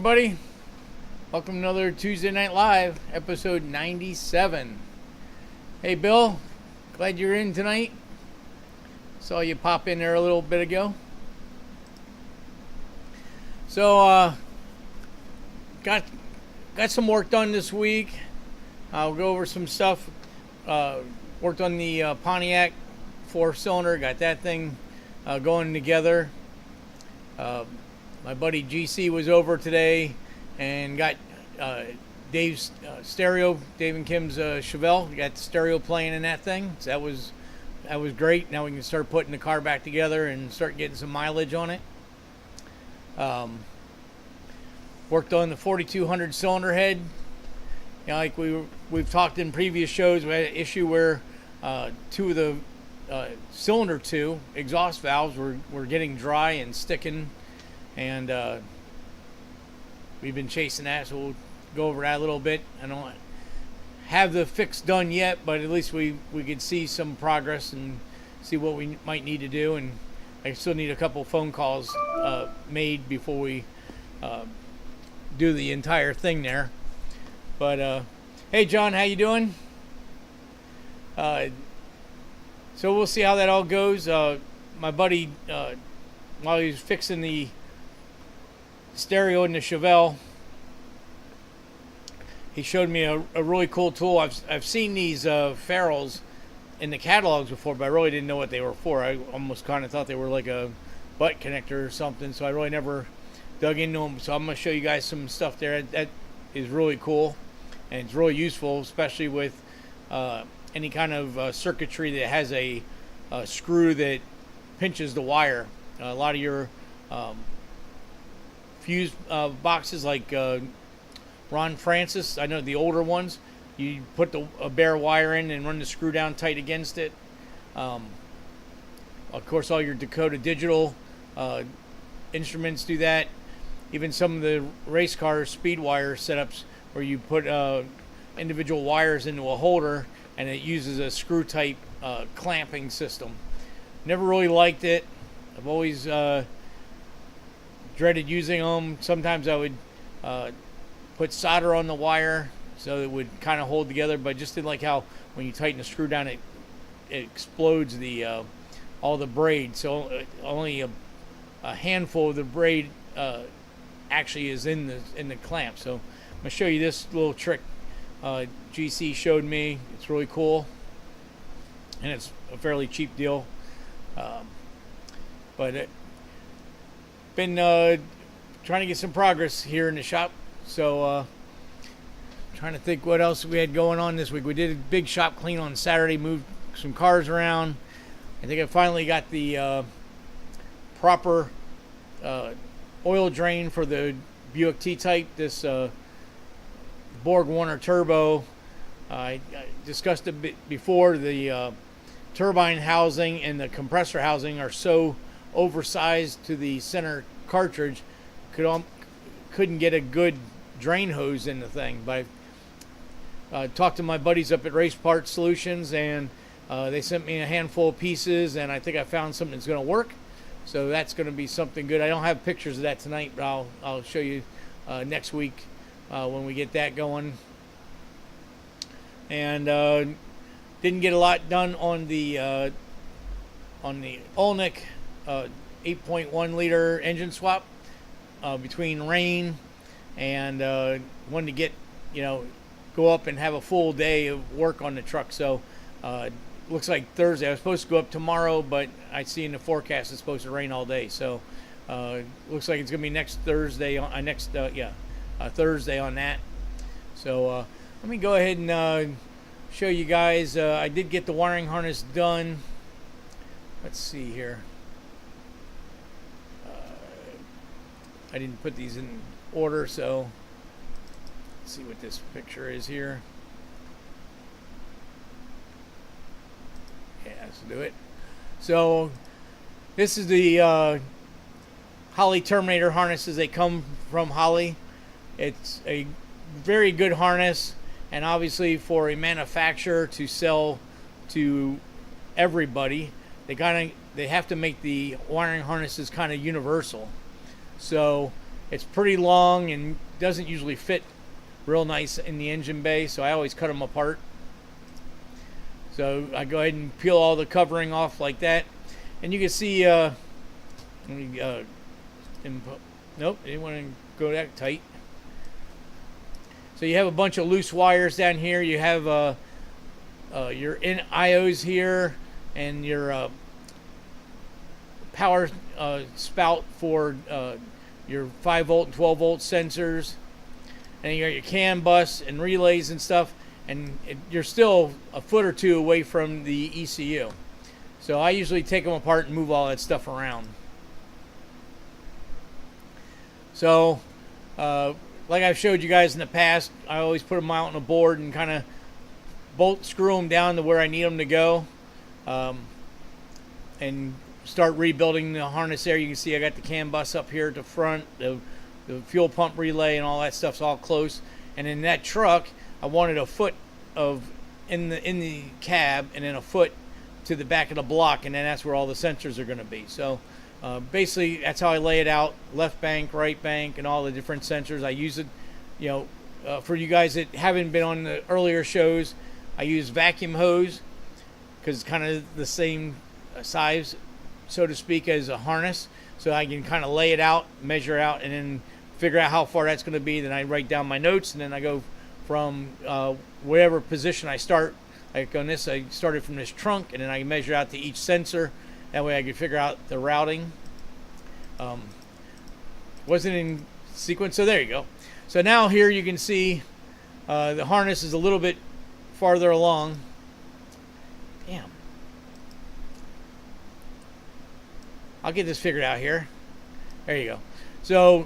everybody. Welcome to another Tuesday Night Live, episode 97. Hey, Bill. Glad you're in tonight. Saw you pop in there a little bit ago. So, got some work done this week. I'll go over some stuff. Worked on the Pontiac 4-cylinder. Got that thing going together. My buddy GC was over today and got Dave's stereo, Dave and Kim's Chevelle. We got the stereo playing in that thing. So that was great. Now we can start putting the car back together and start getting some mileage on it. Worked on the 4200 cylinder head. You know, like we've talked in previous shows, we had an issue where two of the cylinder 2 exhaust valves were getting dry and sticking, and we've been chasing that, so we'll go over that a little bit. I don't have the fix done yet, but at least we could see some progress and see what we might need to do, and I still need a couple phone calls made before we do the entire thing there. But hey John, how you doing? So we'll see how that all goes. My buddy, while he was fixing the stereo in the Chevelle, he showed me a really cool tool. I've seen these ferrules in the catalogs before, but I really didn't know what they were for. I almost kind of thought they were like a butt connector or something, so I really never dug into them. So I'm going to show you guys some stuff there. That is really cool, and it's really useful, especially with any kind of circuitry that has a screw that pinches the wire. A lot of your fuse boxes, like Ron Francis, I know the older ones, you put a bare wire in and run the screw down tight against it. Of course, all your Dakota Digital instruments do that. Even some of the race car speed wire setups where you put individual wires into a holder and it uses a screw type clamping system. Never really liked it. I've always dreaded using them. Sometimes I would put solder on the wire so it would kind of hold together, but just didn't like how when you tighten the screw down it explodes the all the braid. So only a handful of the braid actually is in the clamp. So I'm gonna show you this little trick GC showed me. It's really cool, and it's a fairly cheap deal. But it been trying to get some progress here in the shop. So trying to think what else we had going on this week. We did a big shop clean on Saturday, moved some cars around. I think I finally got the proper oil drain for the Buick T-Type, this Borg Warner Turbo. I discussed a bit before. The turbine housing and the compressor housing are so oversized to the center cartridge, couldn't get a good drain hose in the thing. But I talked to my buddies up at Race Parts Solutions, and they sent me a handful of pieces, and I think I found something that's going to work. So that's going to be something good. I don't have pictures of that tonight, but I'll show you next week when we get that going. And didn't get a lot done on the Olnick 8.1 liter engine swap between rain and wanted to get, go up and have a full day of work on the truck. So looks like Thursday. I was supposed to go up tomorrow, but I see in the forecast it's supposed to rain all day. So looks like it's gonna be next Thursday Thursday on that. So let me go ahead and show you guys. I did get the wiring harness done. Let's see here. I didn't put these in order, so let's see what this picture is here. Yeah, let's do it. So this is the Holley Terminator harnesses. They come from Holley. It's a very good harness, and obviously for a manufacturer to sell to everybody, they have to make the wiring harnesses kind of universal. So It's pretty long and doesn't usually fit real nice in the engine bay, so I always cut them apart. So I go ahead and peel all the covering off like that, and you can see let me nope, didn't want to go that tight. So you have a bunch of loose wires down here. You have your IOs here and your power spout for your 5-volt and 12-volt sensors, and you got your CAN bus and relays and stuff, and you're still a foot or two away from the ECU. So I usually take them apart and move all that stuff around. So like I've showed you guys in the past, I always put them out on a board and kind of bolt screw them down to where I need them to go, and start rebuilding the harness there. You can see I got the CAN bus up here at the front, the fuel pump relay and all that stuff's all close. And in that truck, I wanted a foot of in the cab, and then a foot to the back of the block, and then that's where all the sensors are going to be. So basically that's how I lay it out: left bank, right bank, and all the different sensors. I use it, for you guys that haven't been on the earlier shows, I use vacuum hose because it's kind of the same size, so to speak, as a harness. So I can kind of lay it out, measure out, and then figure out how far that's going to be. Then I write down my notes, and then I go from whatever position I start. Like on this, I started from this trunk, and then I measure out to each sensor. That way I can figure out the routing. Wasn't in sequence, so there you go. So now here you can see the harness is a little bit farther along. Damn. I'll get this figured out here. There you go. So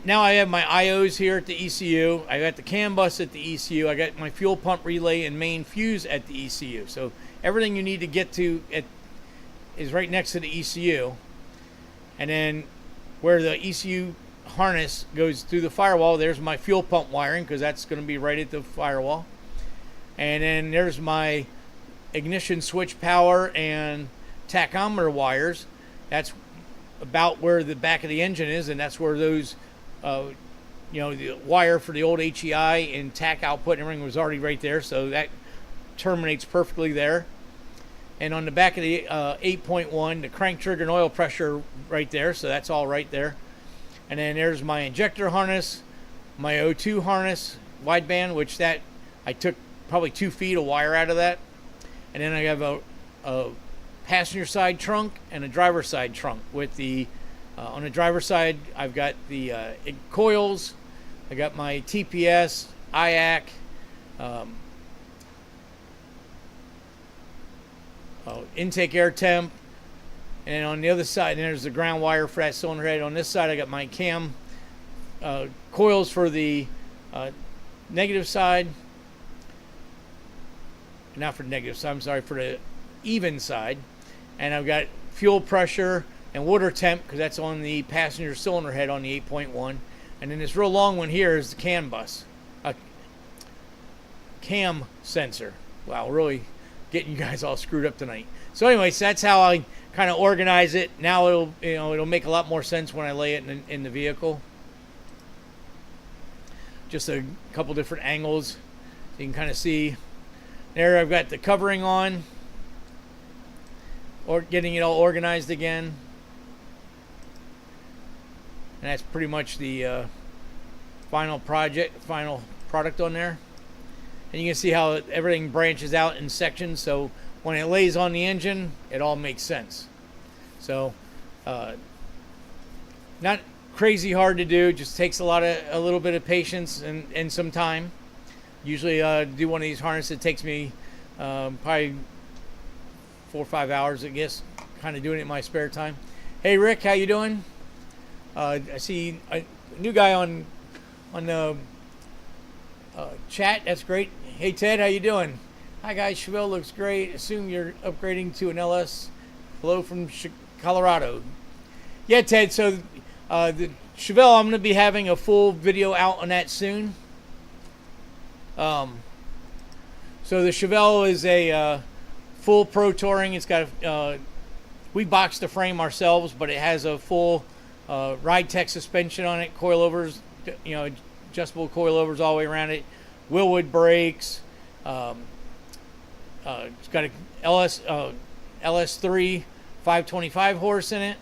now I have my IOs here at the ECU. I got the CAN bus at the ECU. I got my fuel pump relay and main fuse at the ECU. So everything you need to get to is right next to the ECU. And then where the ECU harness goes through the firewall, there's my fuel pump wiring, because that's going to be right at the firewall. And then there's my ignition switch power and tachometer wires. That's about where the back of the engine is, and that's where those, the wire for the old HEI and tach output and everything was already right there, so that terminates perfectly there. And on the back of the 8.1, the crank trigger and oil pressure right there, so that's all right there. And then there's my injector harness, my O2 harness, wideband, which that I took probably 2 feet of wire out of that. And then I have a passenger side trunk and a driver side trunk with the on the driver side I've got the coils, I got my TPS, IAC, intake air temp, and on the other side there's the ground wire for that cylinder head. On this side I got my cam coils for the negative side, not for the negative side, I'm sorry, for the even side. And I've got fuel pressure and water temp, because that's on the passenger cylinder head on the 8.1. And then this real long one here is the CAN bus, cam sensor. Wow, really getting you guys all screwed up tonight. So anyways, that's how I kind of organize it. Now it'll make a lot more sense when I lay it in the vehicle. Just a couple different angles, so you can kind of see. There I've got the covering on, or getting it all organized again. And that's pretty much the final product on there. And you can see how everything branches out in sections, so when it lays on the engine, it all makes sense. So not crazy hard to do, just takes a little bit of patience and some time. Usually do one of these harnesses, it takes me probably 4 or 5 hours, I guess, kind of doing it in my spare time. Hey Rick, how you doing? I see a new guy on the chat. That's great. Hey Ted, how you doing? Hi guys, Chevelle looks great. Assume you're upgrading to an LS. Hello from Colorado. Yeah, Ted. So the Chevelle, I'm going to be having a full video out on that soon. So the Chevelle is a full Pro Touring. It's got we boxed the frame ourselves, but it has a full Ride Tech suspension on it, coilovers, adjustable coilovers all the way around it, Willwood brakes. It's got a LS3 525 horse in it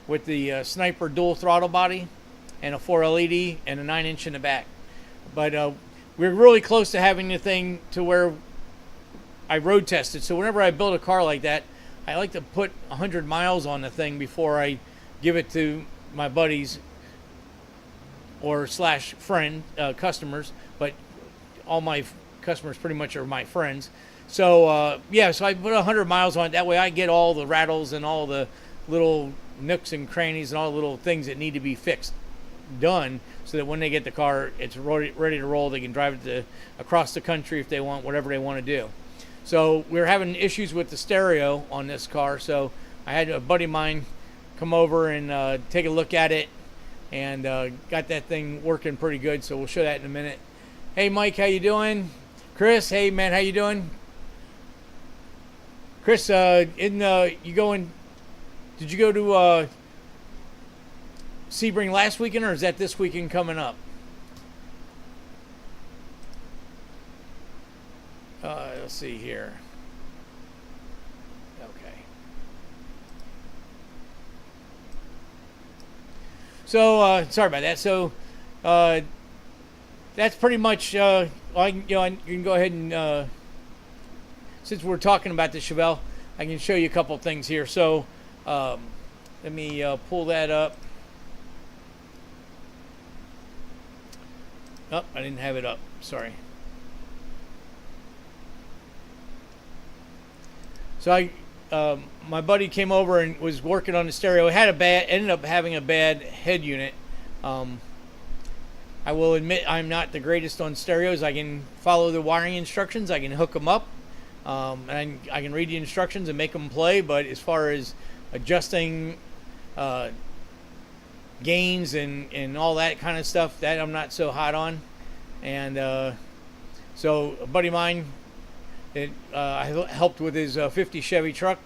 with the Sniper dual throttle body and a 4 LED and a 9-inch in the back. But we're really close to having the thing to where I road tested. So whenever I build a car like that, I like to put 100 miles on the thing before I give it to my buddies or slash friend customers. But all my customers pretty much are my friends. So so I put 100 miles on it. That way I get all the rattles and all the little nooks and crannies and all the little things that need to be fixed done, so that when they get the car, it's ready to roll. They can drive it across the country if they want, whatever they want to do. So we're having issues with the stereo on this car, so I had a buddy of mine come over and take a look at it, and got that thing working pretty good. So we'll show that in a minute. Hey Mike, how you doing? Chris, hey man, how you doing? Chris, did you go to Sebring last weekend, or is that this weekend coming up? Let's see here. Okay. So sorry about that. So that's pretty much. I can go ahead and since we're talking about the Chevelle, I can show you a couple things here. So let me pull that up. Oh, I didn't have it up. Sorry. So my buddy came over and was working on the stereo. It ended up having a bad head unit. I will admit I'm not the greatest on stereos. I can follow the wiring instructions. I can hook them up. And I can read the instructions and make them play. But as far as adjusting gains and all that kind of stuff, that I'm not so hot on. And so a buddy of mine, I helped with his 50 Chevy truck.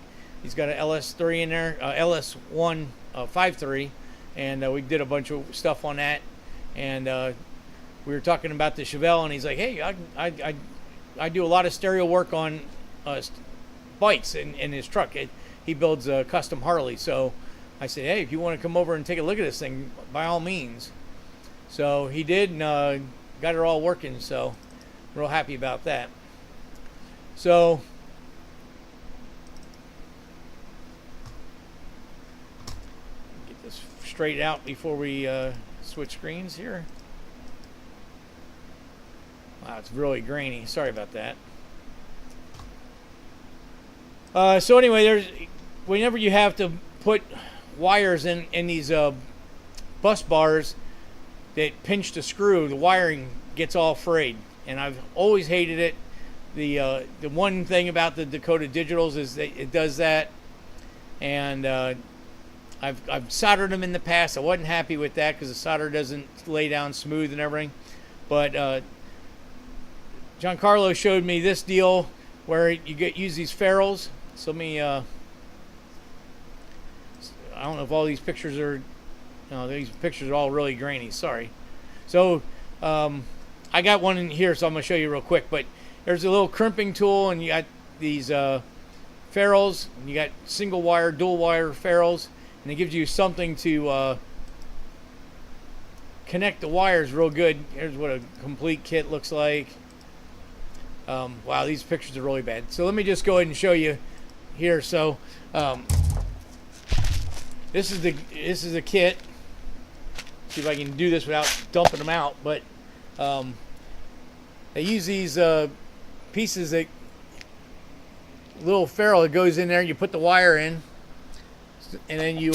He's got an LS3 in there, LS1 53, and we did a bunch of stuff on that. And we were talking about the Chevelle, and he's like, hey, I do a lot of stereo work on bikes in his truck. He builds a custom Harley. So I said, hey, if you want to come over and take a look at this thing, by all means. So he did, and got it all working. So real happy about that. So get this straight out before we switch screens here. Wow, it's really grainy. Sorry about that. So anyway, whenever you have to put wires in these bus bars that pinch the screw, the wiring gets all frayed, and I've always hated it. The one thing about the Dakota Digitals is that it does that, and I've soldered them in the past. I wasn't happy with that because the solder doesn't lay down smooth and everything. But Giancarlo showed me this deal where you use these ferrules. So let me. I don't know if all these pictures are. No, these pictures are all really grainy. Sorry. So I got one in here, so I'm gonna show you real quick. But there's a little crimping tool, and you got these ferrules, and you got single wire, dual wire ferrules, and it gives you something to connect the wires real good. Here's what a complete kit looks like. Wow, these pictures are really bad. So let me just go ahead and show you here. So this is the kit. See if I can do this without dumping them out. But they use these pieces, that little ferrule that goes in there. You put the wire in, and then you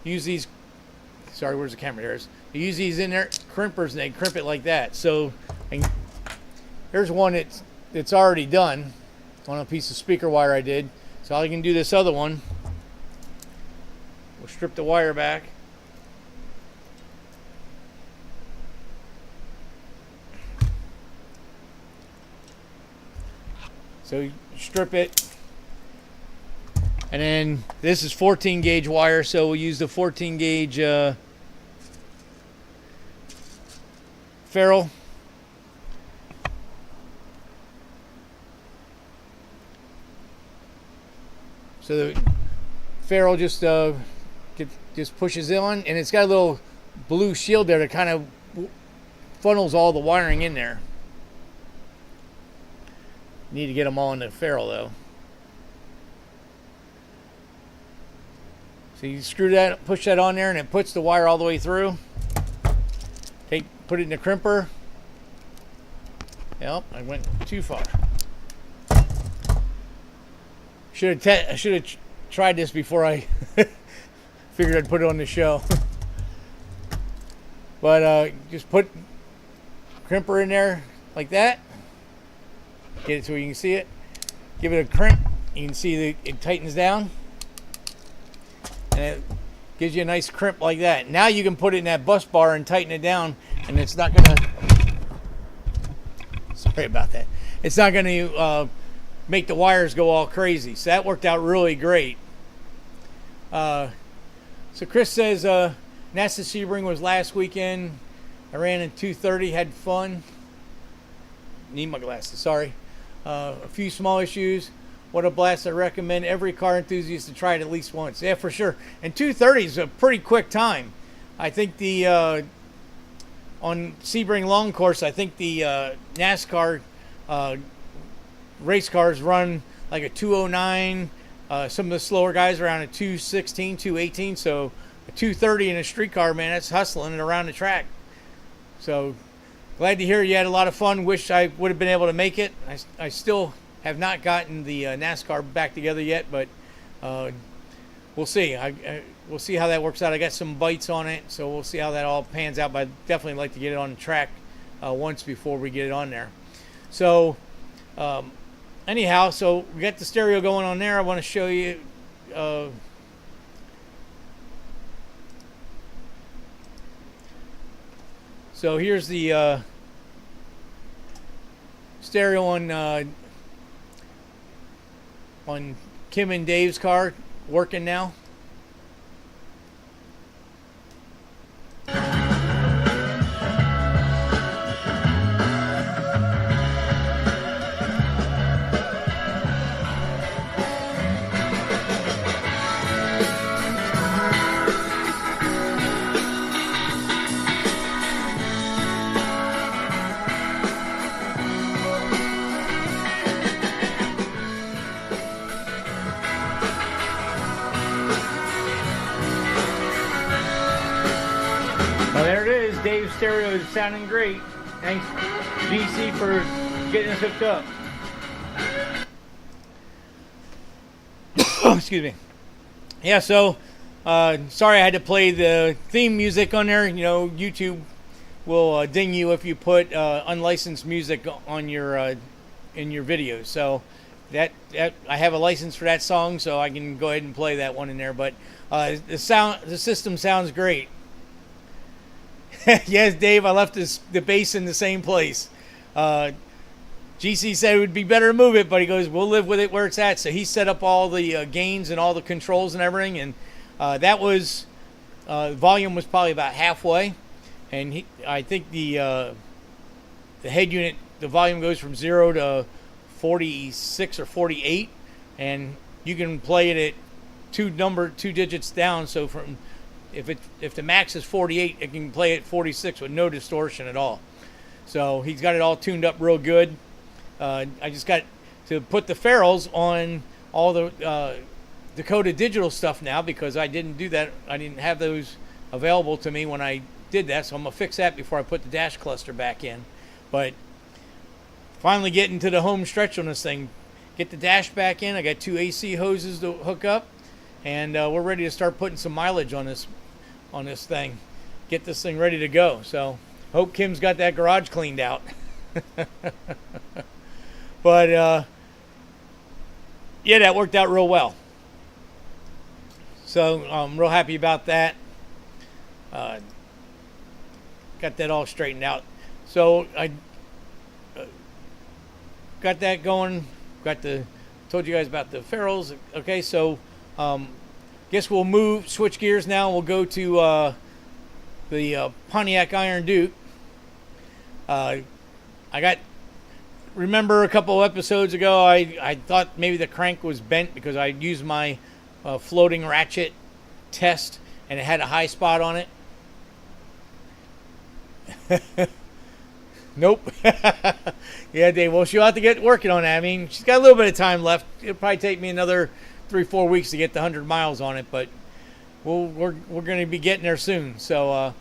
use these. Sorry, where's the camera? There's. You use these in there, crimpers, and they crimp it like that. So here's one that's already done on a piece of speaker wire I did. So I can do this other one. We'll strip the wire back. So you strip it, And then this is 14 gauge wire, so we'll use the 14 gauge ferrule. So the ferrule just pushes it on, and it's got a little blue shield there that kind of funnels all the wiring in there. Need to get them all in the ferrule though. So you screw that, push that on there, and it puts the wire all the way through. Put it in the crimper. Yep, I went too far. I should have tried this before I figured I'd put it on the show. But just put crimper in there like that. Get it so you can see it. Give it a crimp. You can see that it tightens down. And it gives you a nice crimp like that. Now you can put it in that bus bar and tighten it down, and it's not gonna, sorry about that, it's not gonna make the wires go all crazy. So that worked out really great. So Chris says NASA Sebring was last weekend. I ran in 2:30, had fun. Need my glasses, sorry. A few small issues. What a blast. I recommend every car enthusiast to try it at least once. Yeah, for sure. And 2:30 is a pretty quick time. I think the on Sebring long course, I think the NASCAR race cars run like a 2:09. Some of the slower guys around a 2:16, 2:18. So a 2:30 in a street car, man, that's hustling it around the track. So glad to hear you had a lot of fun. Wish I would have been able to make it. I still have not gotten the NASCAR back together yet, but we'll see. We'll see how that works out. I got some bites on it, so we'll see how that all pans out. But I'd definitely like to get it on the track once before we get it on there. So anyhow, so we got the stereo going on there. I want to show you. So here's the stereo on Kim and Dave's car, working now. Well, there it is. Dave's stereo is sounding great. Thanks, GC, for getting us hooked up. Excuse me. Yeah, so sorry I had to play the theme music on there. You know, YouTube will ding you if you put unlicensed music on your in your videos. So that I have a license for that song, so I can go ahead and play that one in there. But the system sounds great. Yes, Dave, I left the bass in the same place. GC said it would be better to move it, but he goes, we'll live with it where it's at. So he set up all the gains and all the controls and everything, and that was volume was probably about halfway. And I think the head unit, the volume goes from 0 to 46 or 48, and you can play it at two digits down. So from if the max is 48, it can play at 46 with no distortion at all. So he's got it all tuned up real good. I just got to put the ferrules on all the Dakota digital stuff now because I didn't do that. I didn't have those available to me when I did that, so I'm gonna fix that before I put the dash cluster back in. But finally getting to the home stretch on this thing. Get the dash back in. I got 2 AC hoses to hook up, and we're ready to start putting some mileage on this thing. Get this thing ready to go. So hope Kim's got that garage cleaned out. But yeah, that worked out real well. So I'm real happy about that. Got that all straightened out. So I got that going. Told you guys about the ferrules. Okay, so Guess we'll switch gears now. We'll go to the Pontiac Iron Duke. Remember a couple episodes ago, I thought maybe the crank was bent because I used my floating ratchet test and it had a high spot on it. Nope. Yeah, Dave. Well, she'll have to get working on that. I mean, she's got a little bit of time left. It'll probably take me another 3-4 weeks to get the 100 miles on it, but we're going to be getting there soon. So,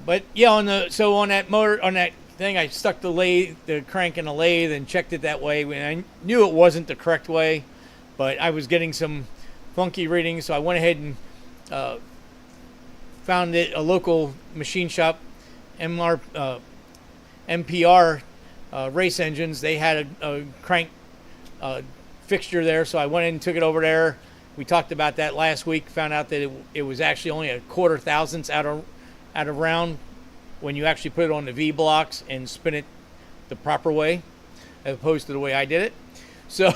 but yeah, on that motor, on that thing, I stuck the crank in the lathe and checked it that way. And I knew it wasn't the correct way, but I was getting some funky readings, so I went ahead and found it a local machine shop, MPR race engines. They had a crank fixture there, so I went in and took it over there. We talked about that last week. Found out that it was actually only a quarter thousandths out of round when you actually put it on the V blocks and spin it the proper way, as opposed to the way I did it. So,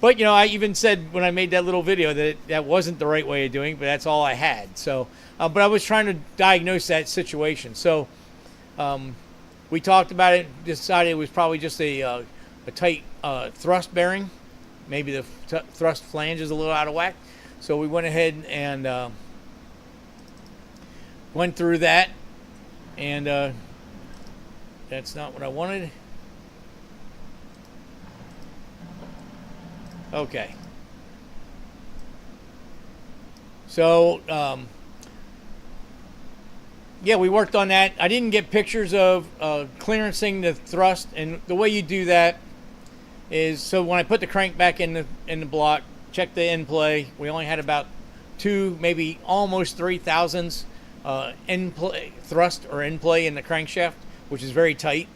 but I even said when I made that little video that wasn't the right way of doing it, but that's all I had. So, but I was trying to diagnose that situation. So, we talked about it, decided it was probably just a tight thrust bearing. Maybe the thrust flange is a little out of whack. So we went ahead and went through that, and that's not what I wanted. Okay. So, yeah, we worked on that. I didn't get pictures of clearancing the thrust, and the way you do that is, so when I put the crank back in the block, check the end play. We only had about 2, maybe almost 3 thousandths end play, thrust or end play in the crankshaft, which is very tight.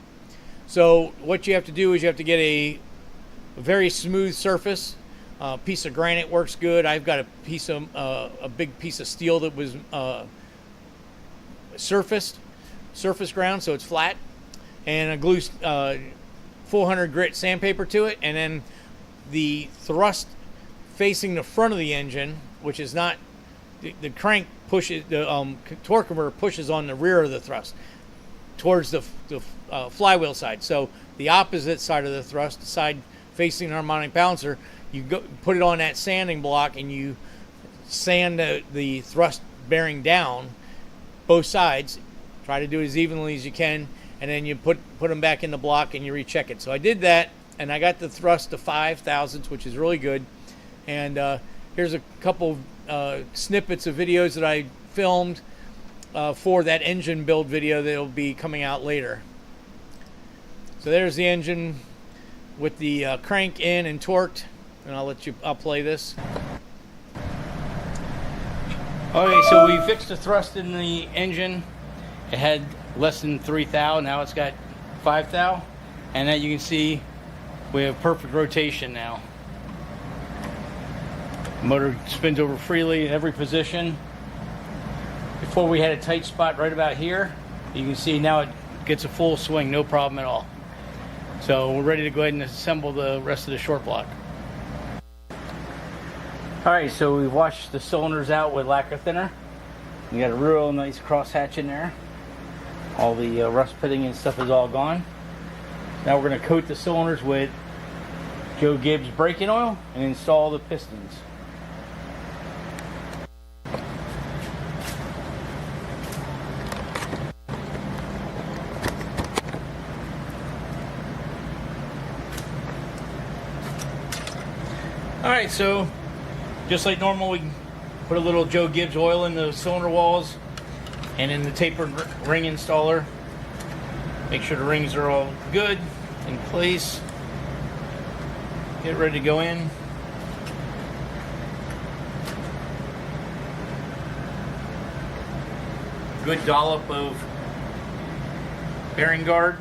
So what you have to do is you have to get a very smooth surface. Piece of granite works good. I've got a big piece of steel that was surface ground, so it's flat, and I glue 400 grit sandpaper to it, and then the thrust facing the front of the engine, which is not the crank pushes, the torque converter pushes on the rear of the thrust towards the flywheel side. So the opposite side of the thrust, the side facing the harmonic balancer, you put it on that sanding block and you sand the thrust bearing down both sides. Try to do it as evenly as you can, and then you put them back in the block and you recheck it. So I did that, and I got the thrust to 5 thousandths, which is really good. And here's a couple snippets of videos that I filmed for that engine build video that will be coming out later. So there's the engine with the crank in and torqued, and I'll play this. Okay, so we fixed the thrust in the engine. It had less than 3 thou. Now it's got 5 thou, and as you can see, we have perfect rotation now. The motor spins over freely in every position. Before we had a tight spot right about here. You can see now it gets a full swing, no problem at all. So we're ready to go ahead and assemble the rest of the short block. Alright, so we've washed the cylinders out with lacquer thinner. We got a real nice cross hatch in there. All the rust pitting and stuff is all gone. Now we're going to coat the cylinders with Joe Gibbs braking oil and install the pistons. Alright, so just like normal, we put a little Joe Gibbs oil in the cylinder walls and in the tapered ring installer. Make sure the rings are all good, in place. Get ready to go in. Good dollop of bearing guard.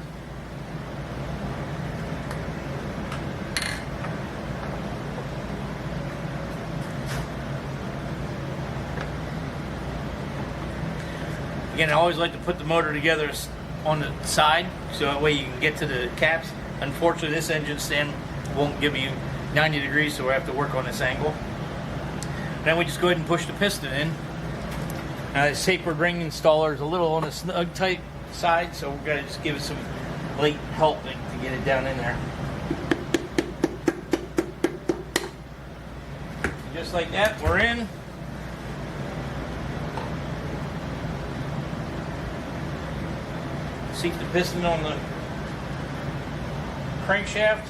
Again, I always like to put the motor together on the side, so that way you can get to the caps. Unfortunately, this engine stand won't give you 90 degrees, so we have to work on this angle. Then we just go ahead and push the piston in. Now the tapered ring installer is a little on the snug tight side, so we're going to just give it some light helping to get it down in there. And just like that, we're in. Seat the piston on the crankshaft.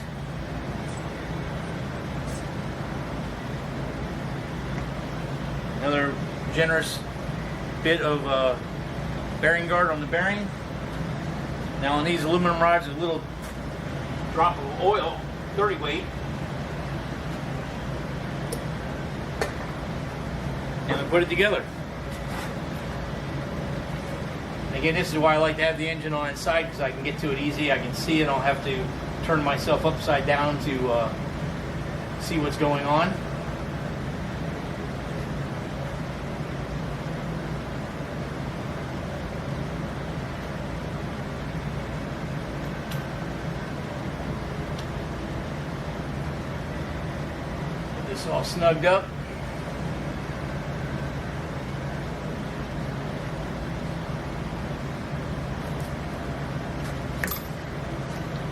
Another generous bit of bearing guard on the bearing. Now on these aluminum rods, a little drop of oil, 30 weight. And we put it together. Again, this is why I like to have the engine on its side, because I can get to it easy. I can see it. I don't have to turn myself upside down to see what's going on. Get this all snugged up.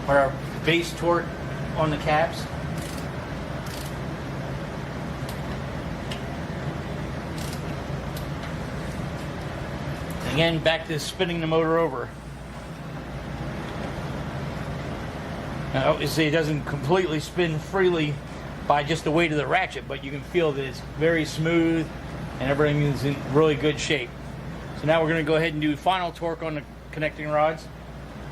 Our base torque on the caps. Again, back to spinning the motor over. Now, obviously, it doesn't completely spin freely by just the weight of the ratchet, but you can feel that it's very smooth and everything is in really good shape. So now we're going to go ahead and do final torque on the connecting rods,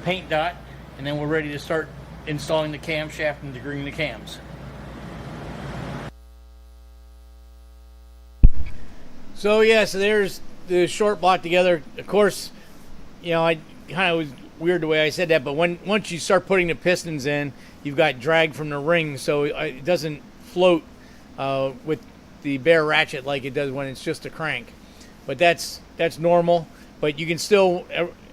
paint dot, and then we're ready to start installing the camshaft and degreeing the cams. So yeah, so there's the short block together. Of course, you know, I kind of was weird the way I said that, but once you start putting the pistons in, you've got drag from the ring, so it doesn't float with the bare ratchet like it does when it's just a crank. But that's normal. But you can still,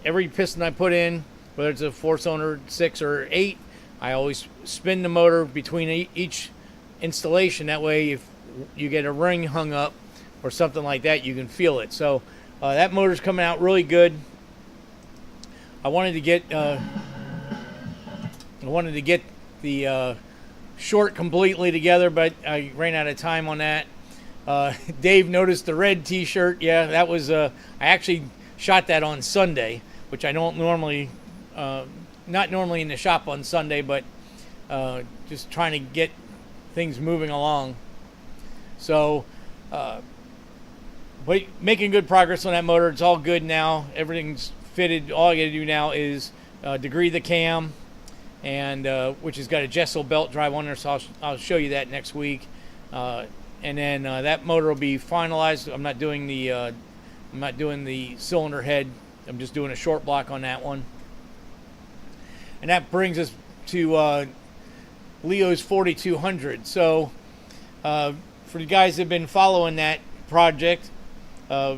every piston I put in, whether it's a 4-cylinder 6 or 8, I always spin the motor between each installation. That way, if you get a ring hung up or something like that, you can feel it. So that motor's coming out really good. I wanted to get the short completely together, but I ran out of time on that. Dave noticed the red T-shirt. Yeah, that was I actually shot that on Sunday, which I don't normally. Not normally in the shop on Sunday, but just trying to get things moving along. So, but making good progress on that motor. It's all good now. Everything's fitted. All I got to do now is degree the cam, and which has got a Gesso belt drive on there. So I'll show you that next week. And then that motor will be finalized. I'm not doing the cylinder head. I'm just doing a short block on that one. And that brings us to Leo's 4200. So for the guys that have been following that project, as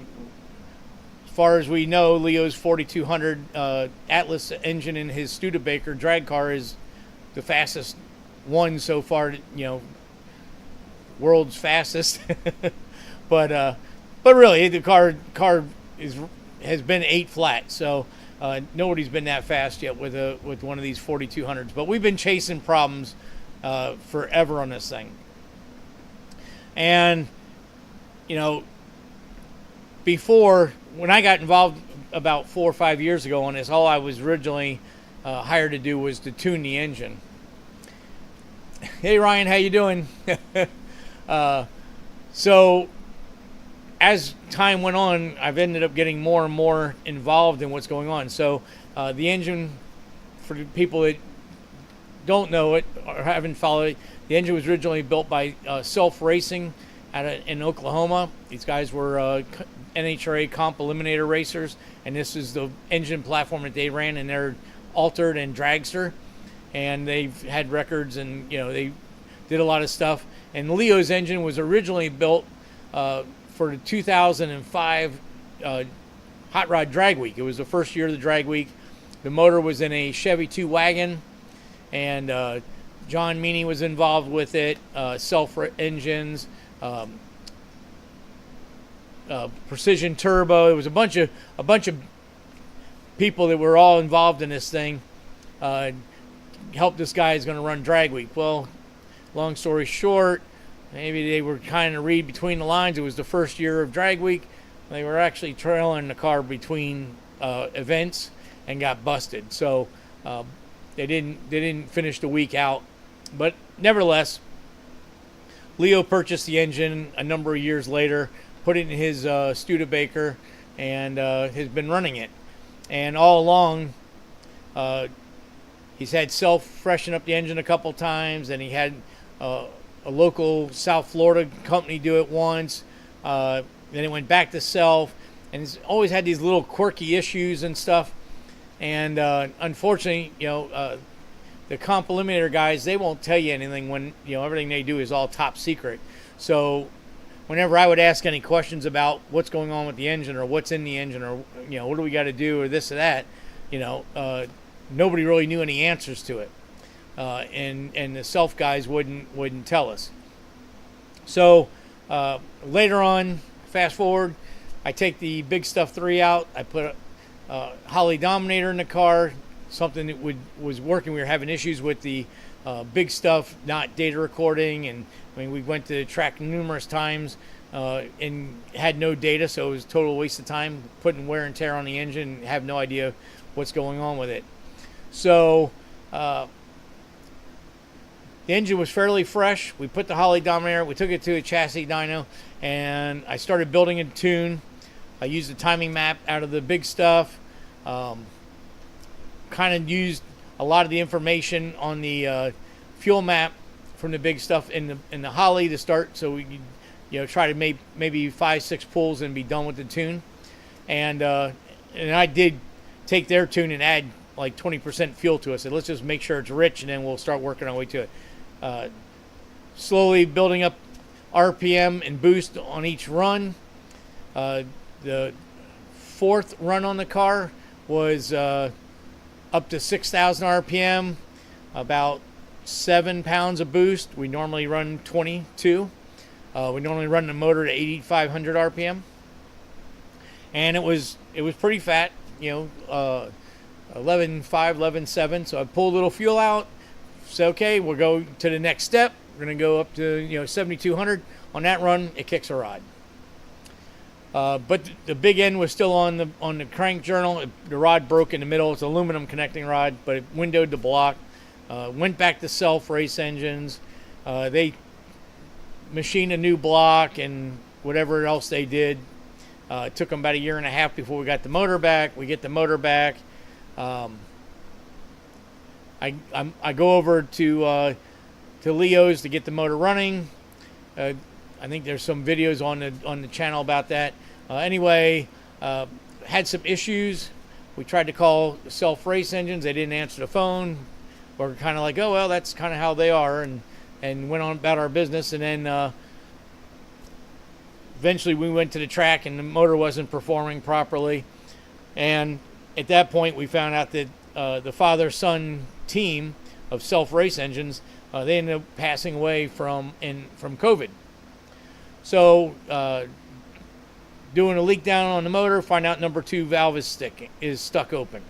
far as we know, Leo's 4200 Atlas engine in his Studebaker drag car is the fastest one so far, you know, world's fastest. but really, the car has been 8 flat, so nobody's been that fast yet with one of these 4200s. But we've been chasing problems forever on this thing. And you know, before, when I got involved about 4 or 5 years ago on this, all I was originally hired to do was to tune the engine. Hey Ryan, how you doing? So as time went on, I've ended up getting more and more involved in what's going on. So the engine, for the people that don't know it or haven't followed it, the engine was originally built by Self-Racing in Oklahoma. These guys were NHRA comp eliminator racers, and this is the engine platform that they ran in their Altered and Dragster, and they've had records, and you know, they did a lot of stuff. And Leo's engine was originally built for the 2005 Hot Rod Drag Week. It was the first year of the drag week. The motor was in a Chevy 2 wagon, and John Meany was involved with it. Self engines, Precision Turbo. It was a bunch of people that were all involved in this thing. Helped this guy is going to run drag week. Well, long story short, maybe they were kind of read between the lines. It was the first year of drag week. They were actually trailing the car between events and got busted. So they didn't finish the week out. But nevertheless, Leo purchased the engine a number of years later, put it in his Studebaker, and has been running it. And all along, he's had self freshen up the engine a couple times, and he had a local South Florida company do it once. Then it went back to self, and he's always had these little quirky issues and stuff. And unfortunately, the comp eliminator guys, they won't tell you anything when everything they do is all top secret. So whenever I would ask any questions about what's going on with the engine or what's in the engine or what do we got to do or this or that, nobody really knew any answers to it, and the self guys wouldn't tell us. So later on, fast forward, I take the Big Stuff 3 out. I put a Holley Dominator in the car, something that was working. We were having issues with the Big Stuff not data recording, and we went to the track numerous times and had no data, so it was a total waste of time putting wear and tear on the engine and have no idea what's going on with it. So the engine was fairly fresh. We put the Holley Dominator, we took it to a chassis dyno, and I started building a tune. I used the timing map out of the Big Stuff, kind of used a lot of the information on the fuel map from the Big Stuff in the Holley to start, so we could try to make maybe 5-6 pulls and be done with the tune. And I did take their tune and add like 20% fuel to it. So let's just make sure it's rich, and then we'll start working our way to it. Slowly building up RPM and boost on each run. The fourth run on the car was up to 6,000 RPM, about 7 pounds of boost. We normally run 22. We normally run the motor to 8,500 RPM, and it was pretty fat, 11.5, 11.7. So I pulled a little fuel out. Said, okay, we'll go to the next step. We're gonna go up to 7,200 on that run. It kicks a rod. But the big end was still on the crank journal. The rod broke in the middle. It's an aluminum connecting rod, but it windowed the block. Went back to self race engines. They machined a new block and whatever else they did. It took them about a year and a half before we got the motor back. We get the motor back. I go over to Leo's to get the motor running. I think there's some videos on the channel about that. Anyway, had some issues. We tried to call self race engines. They didn't answer the phone. We're kind of like, oh well, that's kind of how they are, and went on about our business. And then eventually we went to the track, and the motor wasn't performing properly. And at that point, we found out that the father-son team of self race engines, they ended up passing away from COVID. So doing a leak down on the motor, find out number 2 valve is stuck open.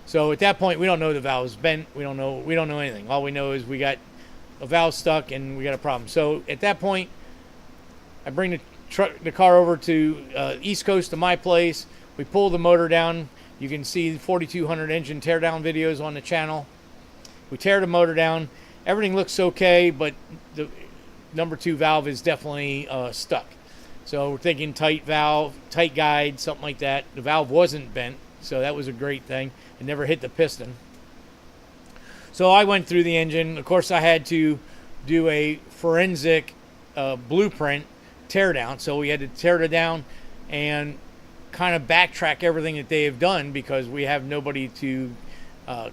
So at that point, we don't know the valve is bent. We don't know anything. All we know is we got a valve stuck and we got a problem. So at that point, I bring the car over to East Coast to my place. We pull the motor down. You can see the 4200 engine teardown videos on the channel. We tear the motor down. Everything looks okay, but the number 2 valve is definitely stuck. So we're thinking tight valve, tight guide, something like that. The valve wasn't bent, so that was a great thing. It never hit the piston. So I went through the engine. Of course, I had to do a forensic blueprint teardown. So we had to tear it down and kind of backtrack everything that they have done, because we have nobody to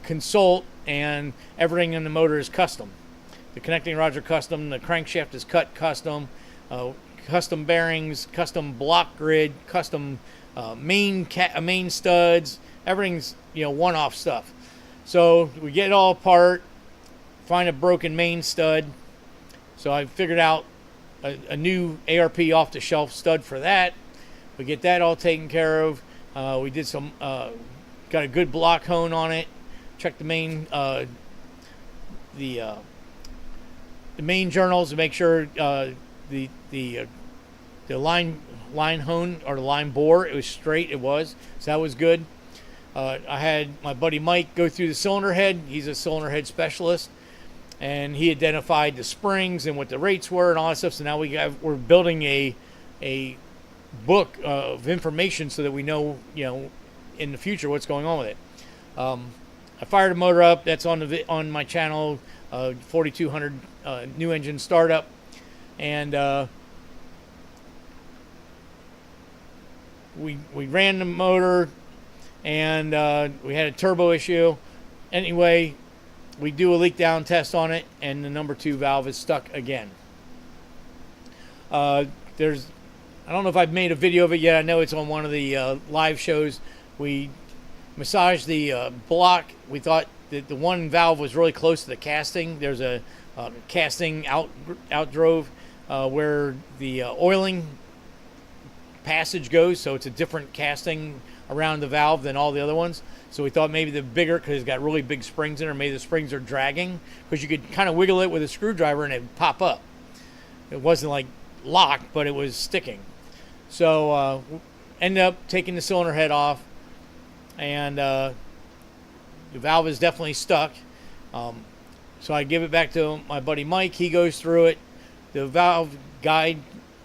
consult, and everything in the motor is custom. The connecting rods are custom. The crankshaft is cut custom. Custom bearings, custom block grid, custom main studs. Everything's one-off stuff. So we get it all apart, find a broken main stud. So I figured out a new ARP off the shelf stud for that. We get that all taken care of. We did some, got a good block hone on it. Checked the main main journals to make sure the line hone or the line bore, it was straight. It was, so that was good. I had my buddy Mike go through the cylinder head. He's a cylinder head specialist, and he identified the springs and what the rates were and all that stuff. So now we're building a book of information so that we know, in the future what's going on with it. I fired the motor up. That's on my channel, 4200 new engine startup, and we ran the motor, and we had a turbo issue. Anyway, we do a leak down test on it, and the number 2 valve is stuck again. I don't know if I've made a video of it yet. I know it's on one of the live shows. We massaged the block. We thought that the one valve was really close to the casting. There's a casting outdrove where the oiling passage goes, so it's a different casting around the valve than all the other ones. So we thought maybe the bigger, because it's got really big springs in it, maybe the springs are dragging, because you could kind of wiggle it with a screwdriver and it would pop up. It wasn't like locked, but it was sticking. So ended up taking the cylinder head off, and the valve is definitely stuck. So I give it back to my buddy Mike. He goes through it. The valve guide,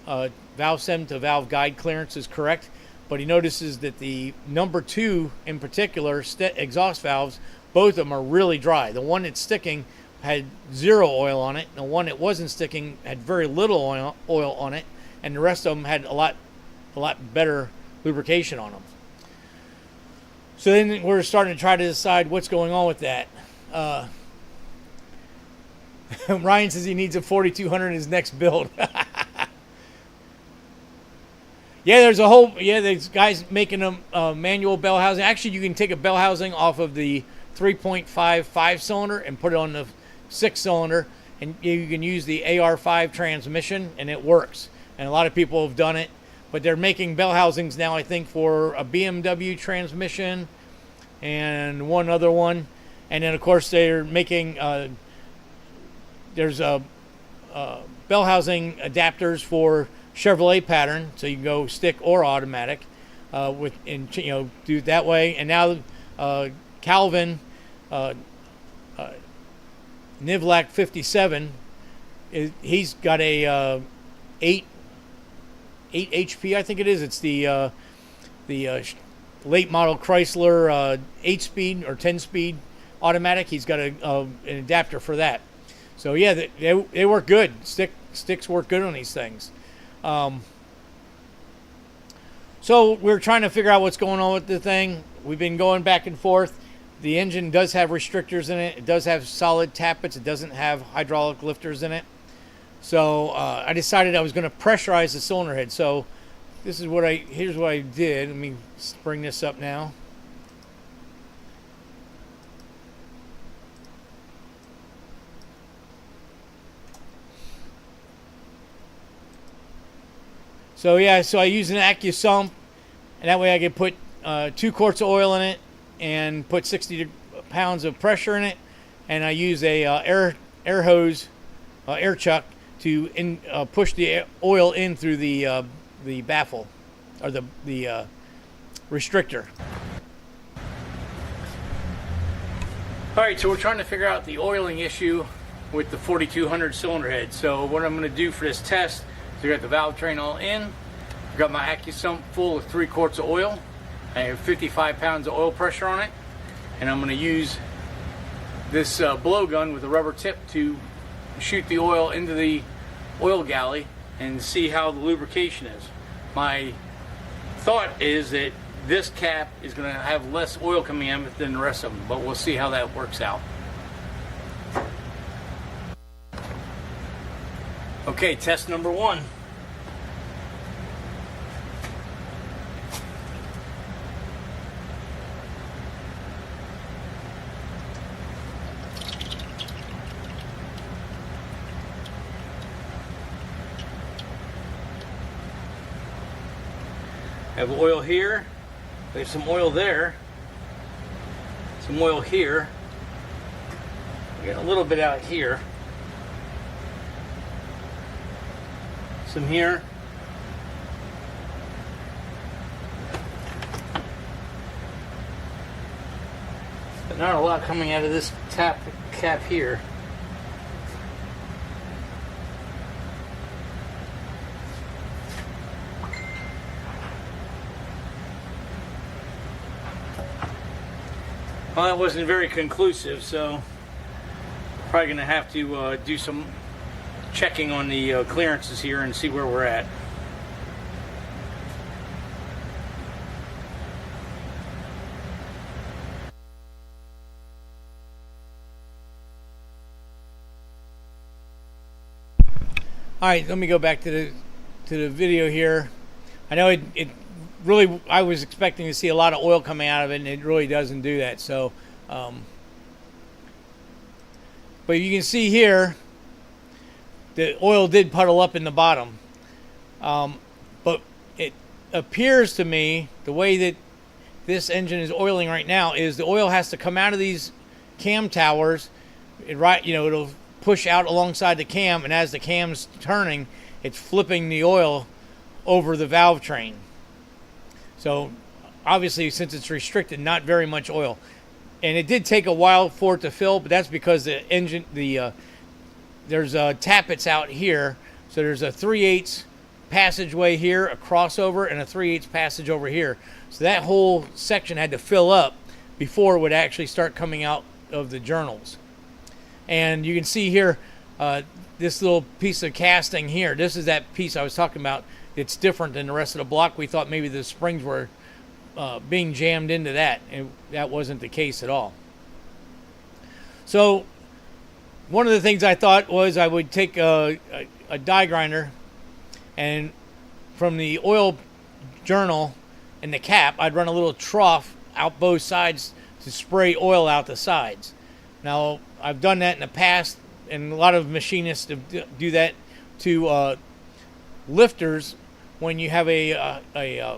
valve stem to valve guide clearance is correct, but he notices that the number 2 in particular exhaust valves, both of them are really dry. The one that's sticking had 0 oil on it, and the one that wasn't sticking had very little oil on it, and the rest of them had a lot better lubrication on them. So then we're starting to try to decide what's going on with that. Ryan says he needs a 4200 in his next build. Yeah, there's guys making a manual bell housing. Actually, you can take a bell housing off of the 3.5 5-cylinder and put it on the 6-cylinder, and you can use the AR5 transmission, and it works. And a lot of people have done it, but they're making bell housings now, I think, for a BMW transmission and one other one. And then, of course, they're making, there's a bell housing adapters for Chevrolet pattern, so you can go stick or automatic, do it that way. And now Calvin Nivlak 57, he's got a 8 HP, I think it is. It's the late model Chrysler 8-speed or 10-speed automatic. He's got an adapter for that. So yeah, they work good. Sticks work good on these things. So we're trying to figure out what's going on with the thing. We've been going back and forth. The engine does have restrictors in it. It does have solid tappets. It doesn't have hydraulic lifters in it. So I decided I was going to pressurize the cylinder head. So here's what I did. Let me bring this up now. So yeah, so I use an AccuSump, and that way I can put 2 quarts of oil in it and put 60 pounds of pressure in it, and I use a air hose, air chuck to push the oil in through the baffle or the restrictor. All right, so we're trying to figure out the oiling issue with the 4200 cylinder head. So what I'm going to do for this test, so I got the valve train all in, I've got my AccuSump full of 3 quarts of oil. I have 55 pounds of oil pressure on it, and I'm going to use this blowgun with a rubber tip to shoot the oil into the oil galley and see how the lubrication is. My thought is that this cap is going to have less oil coming in than the rest of them, but we'll see how that works out. Okay, test number 1. Have oil here. There's some oil there. Some oil here. We got a little bit out here. Some here. But not a lot coming out of this cap here. Well, that wasn't very conclusive, so probably going to have to do some checking on the clearances here and see where we're at. All right, let me go back to the video here. I know it really, I was expecting to see a lot of oil coming out of it, and it really doesn't do that. So, but you can see here, the oil did puddle up in the bottom. But it appears to me, the way that this engine is oiling right now, is the oil has to come out of these cam towers. It'll push out alongside the cam, and as the cam's turning, it's flipping the oil over the valve train. So obviously, since it's restricted, not very much oil. And it did take a while for it to fill, but that's because the engine, there's tappets out here. So there's a 3/8 passageway here, a crossover, and a 3/8 passage over here. So that whole section had to fill up before it would actually start coming out of the journals. And you can see here, this little piece of casting here. This is that piece I was talking about. It's different than the rest of the block. We thought maybe the springs were being jammed into that, and that wasn't the case at all. So one of the things I thought was I would take a die grinder, and from the oil journal and the cap, I'd run a little trough out both sides to spray oil out the sides. Now, I've done that in the past, and a lot of machinists do that to lifters. When you have a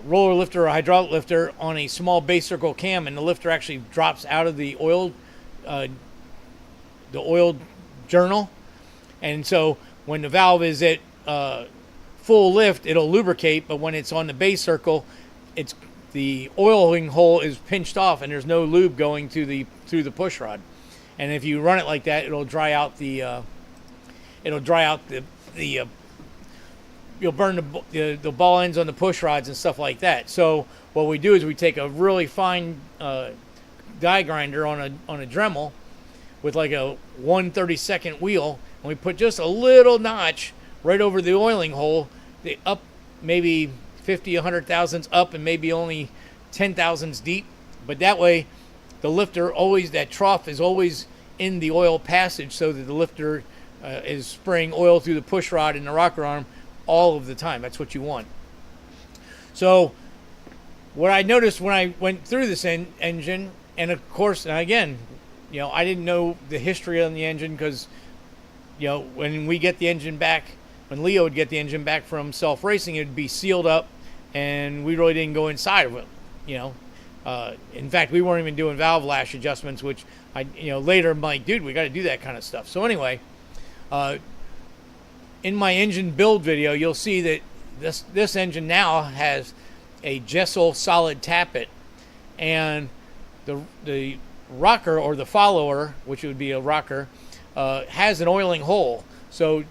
roller lifter or a hydraulic lifter on a small base circle cam, and the lifter actually drops out of the oil journal, and so when the valve is at full lift, it'll lubricate, but when it's on the base circle, the oiling hole is pinched off, and there's no lube going through the push rod. And if you run it like that, it'll dry out you'll burn the ball ends on the push rods and stuff like that. So what we do is we take a really fine die grinder on a Dremel with like a 1/32 wheel, and we put just a little notch right over the oiling hole, up maybe 50, 100 thousandths up, and maybe only 10 thousandths deep. But that way, the lifter that trough is always in the oil passage, so that the lifter is spraying oil through the push rod and the rocker arm all of the time. That's what you want. So what I noticed when I went through this engine, and of course, and again, I didn't know the history on the engine, because when we get the engine back, when Leo would get the engine back from Self Racing, it would be sealed up, and we really didn't go inside of it. In fact, we weren't even doing valve lash adjustments, which later I'm like, dude, we got to do that kind of stuff. So anyway, in my engine build video, you'll see that this engine now has a Chevelle solid tappet, and the rocker, or the follower, which would be a rocker, has an oiling hole. So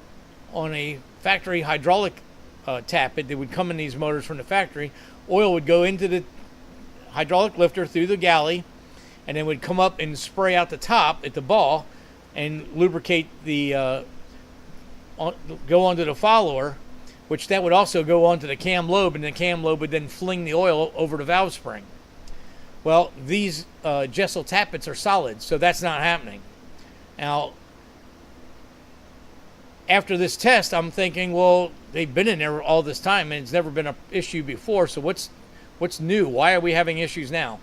on a factory hydraulic tappet that would come in these motors from the factory, oil would go into the hydraulic lifter through the galley, and then would come up and spray out the top at the ball and lubricate go onto the follower, which that would also go onto the cam lobe, and the cam lobe would then fling the oil over the valve spring. Well, these Chevelle tappets are solid, so that's not happening. Now, after this test, I'm thinking, well, they've been in there all this time, and it's never been an issue before, so what's new? Why are we having issues now?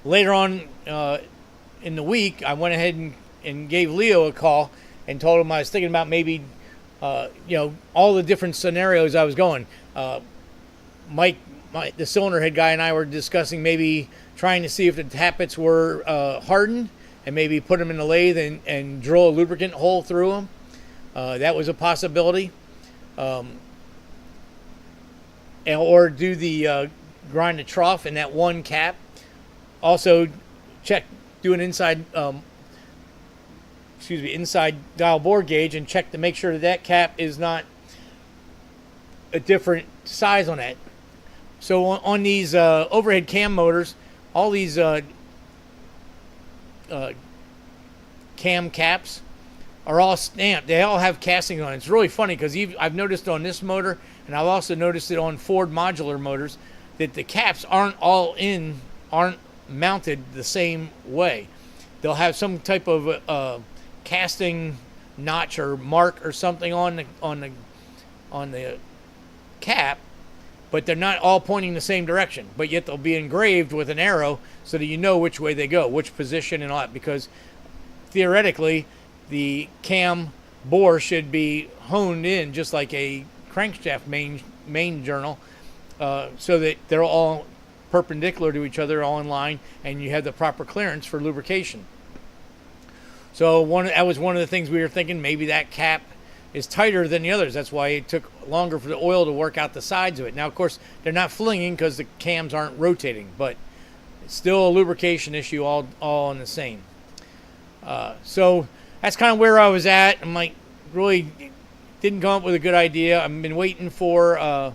Later on in the week, I went ahead and gave Leo a call and told him I was thinking about maybe, all the different scenarios I was going. Mike, the cylinder head guy, and I were discussing maybe trying to see if the tappets were hardened and maybe put them in the lathe and drill a lubricant hole through them. That was a possibility. Or do the grind the trough in that one cap. Also, do an inside inside dial bore gauge and check to make sure that cap is not a different size on that. So on these overhead cam motors, all these cam caps are all stamped. They all have castings on it. It's really funny because I've noticed on this motor, and I've also noticed it on Ford modular motors, that the caps aren't mounted the same way. They'll have some type of casting notch or mark or something on the cap, but they're not all pointing the same direction. But yet they'll be engraved with an arrow so that you know which way they go, which position and all that. Because theoretically, the cam bore should be honed in just like a crankshaft main journal, so that they're all perpendicular to each other, all in line, and you have the proper clearance for lubrication. So that was one of the things we were thinking. Maybe that cap is tighter than the others. That's why it took longer for the oil to work out the sides of it. Now, of course, they're not flinging because the cams aren't rotating, but it's still a lubrication issue, all in the same. So that's kind of where I was at. I'm like, really didn't come up with a good idea. I've been waiting for a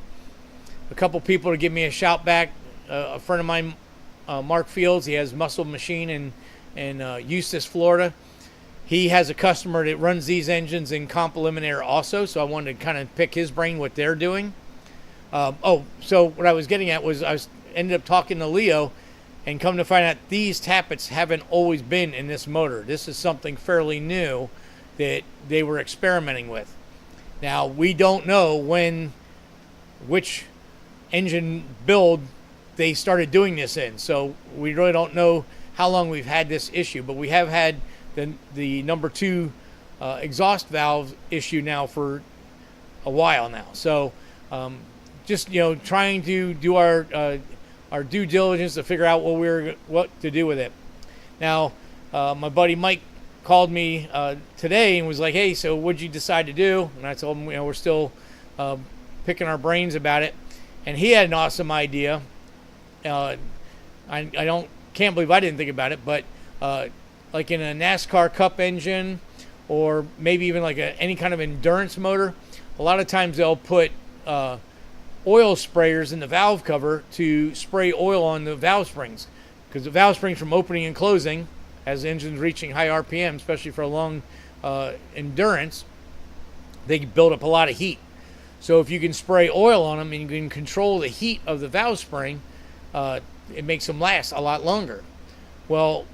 couple people to give me a shout back. A friend of mine, Mark Fields, he has Muscle Machine in Eustis, Florida. He has a customer that runs these engines in Comp Eliminator also, so I wanted to kind of pick his brain what they're doing. So what I was getting at was ended up talking to Leo, and come to find out these tappets haven't always been in this motor. This is something fairly new that they were experimenting with. Now, we don't know which engine build they started doing this in, so we really don't know how long we've had this issue, but we have had the number 2 exhaust valve issue now for a while now. So just trying to do our due diligence to figure out what to do with it. Now, my buddy Mike called me today and was like, "Hey, so what'd you decide to do?" And I told him, we're still picking our brains about it. And he had an awesome idea. I can't believe I didn't think about it, but like in a NASCAR Cup engine, or maybe even like any kind of endurance motor, a lot of times they'll put oil sprayers in the valve cover to spray oil on the valve springs, because the valve springs, from opening and closing as the engine's reaching high RPM, especially for a long endurance, they build up a lot of heat. So if you can spray oil on them and you can control the heat of the valve spring, it makes them last a lot longer. Well,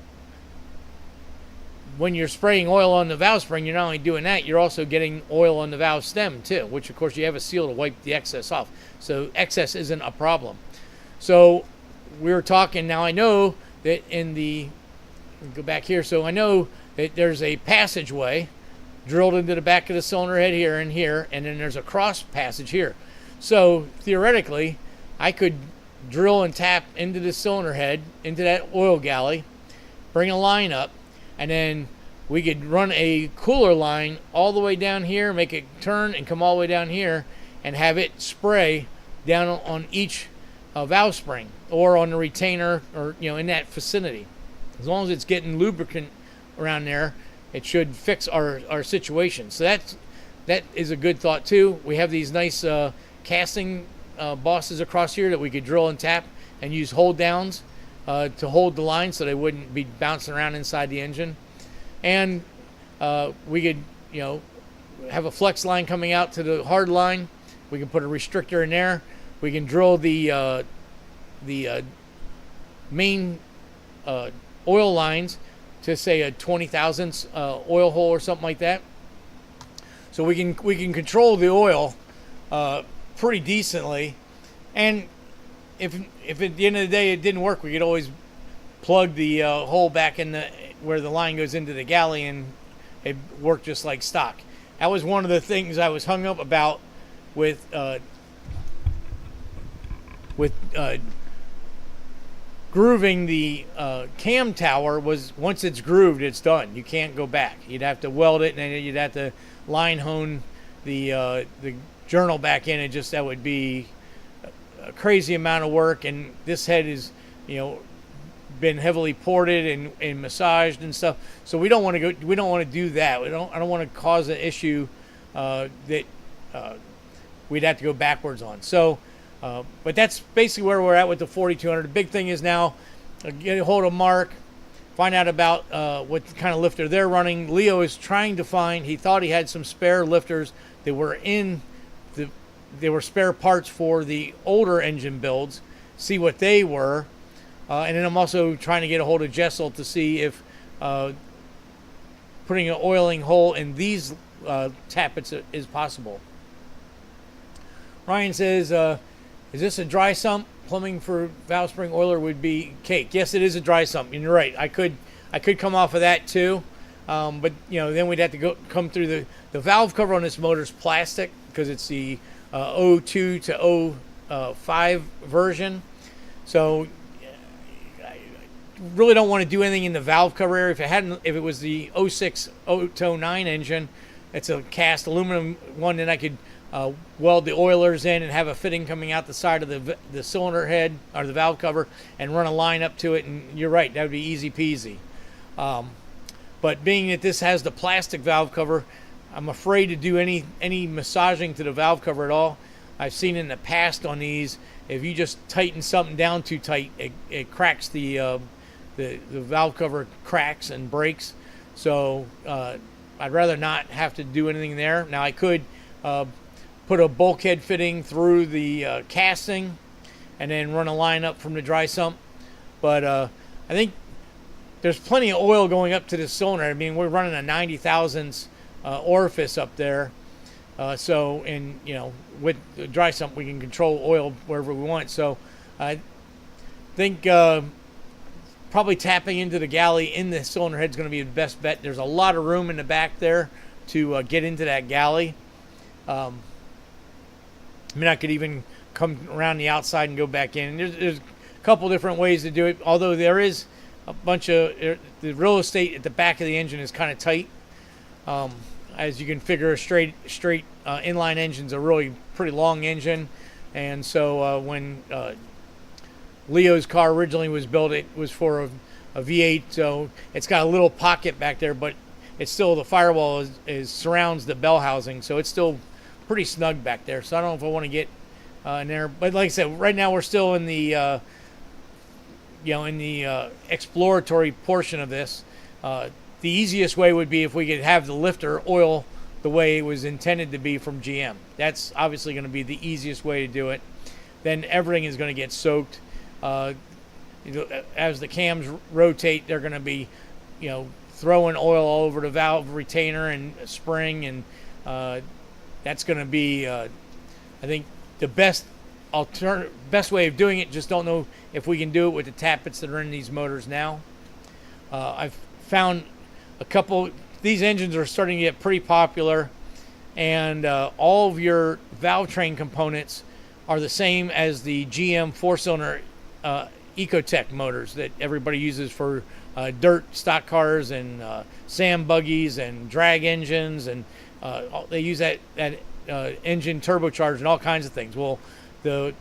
when you're spraying oil on the valve spring, you're not only doing that, you're also getting oil on the valve stem too, which of course you have a seal to wipe the excess off. So excess isn't a problem. So we were talking, now I know that go back here, so I know that there's a passageway drilled into the back of the cylinder head here, and then there's a cross passage here. So theoretically, I could drill and tap into the cylinder head, into that oil galley, bring a line up, and then we could run a cooler line all the way down here, make it turn and come all the way down here, and have it spray down on each valve spring or on the retainer, or in that vicinity. As long as it's getting lubricant around there, it should fix our situation. So that is a good thought too. We have these nice casting bosses across here that we could drill and tap and use hold downs to hold the line so they wouldn't be bouncing around inside the engine. And we could have a flex line coming out to the hard line. We can put a restrictor in there. We can drill the main oil lines to, say, a 20 thousandths oil hole or something like that. So we can control the oil pretty decently. And if at the end of the day it didn't work, we could always plug the hole back in where the line goes into the galley, and it worked just like stock. That was one of the things I was hung up about with with grooving the cam tower was, once it's grooved, it's done. You can't go back. You'd have to weld it, and then you'd have to line hone the journal back in. That would be a crazy amount of work. And this head is, been heavily ported and massaged and stuff. So we don't want to do that. I don't want to cause an issue that we'd have to go backwards on. So. But that's basically where we're at with the 4200. The big thing is now get a hold of Mark, find out about what kind of lifter they're running. Leo is trying to find, he thought he had some spare lifters that were they were spare parts for the older engine builds, see what they were. And then I'm also trying to get a hold of Jessel to see if putting an oiling hole in these tappets is possible. Ryan says, is this a dry sump? Plumbing for valve spring oiler would be cake. Yes, it is a dry sump. And you're right. I could come off of that too, but then we'd have to come through the valve cover on this motor is plastic because it's the 02 to 05 version. So I really don't want to do anything in the valve cover area. If it was the 06 to 09 engine, it's a cast aluminum one, then I could weld the oilers in and have a fitting coming out the side of the cylinder head or the valve cover and run a line up to it, and you're right, that would be easy peasy. But being that this has the plastic valve cover, I'm afraid to do any massaging to the valve cover at all. I've seen in the past on these, if you just tighten something down too tight, it cracks the valve cover, cracks and breaks. So I'd rather not have to do anything there. Now I could put a bulkhead fitting through the casting and then run a line up from the dry sump. But I think there's plenty of oil going up to this cylinder. I mean, we're running a 90 thousandths orifice up there. With the dry sump, we can control oil wherever we want. So I think probably tapping into the galley in the cylinder head is going to be the best bet. There's a lot of room in the back there to get into that galley. I could even come around the outside and go back in. There's a couple different ways to do it, although there is a bunch of the real estate at the back of the engine is kind of tight. As you can figure, a straight inline engine's a really pretty long engine, and so when Leo's car originally was built, it was for a V8, so it's got a little pocket back there, but it's still, the firewall surrounds the bell housing, so it's still pretty snug back there. So I don't know if I want to get in there, but like I said, right now we're still in the exploratory portion of this. The easiest way would be if we could have the lifter oil the way it was intended to be from GM. That's obviously going to be the easiest way to do it. Then everything is going to get soaked. As the cams rotate, they're going to be, throwing oil all over the valve retainer and spring, and that's going to be, I think, the best way of doing it. Just don't know if we can do it with the tappets that are in these motors now. I've found a couple. These engines are starting to get pretty popular, and all of your valve train components are the same as the GM four-cylinder Ecotech motors that everybody uses for dirt stock cars and sand buggies and drag engines, and they use that engine turbocharged and all kinds of things. Well, the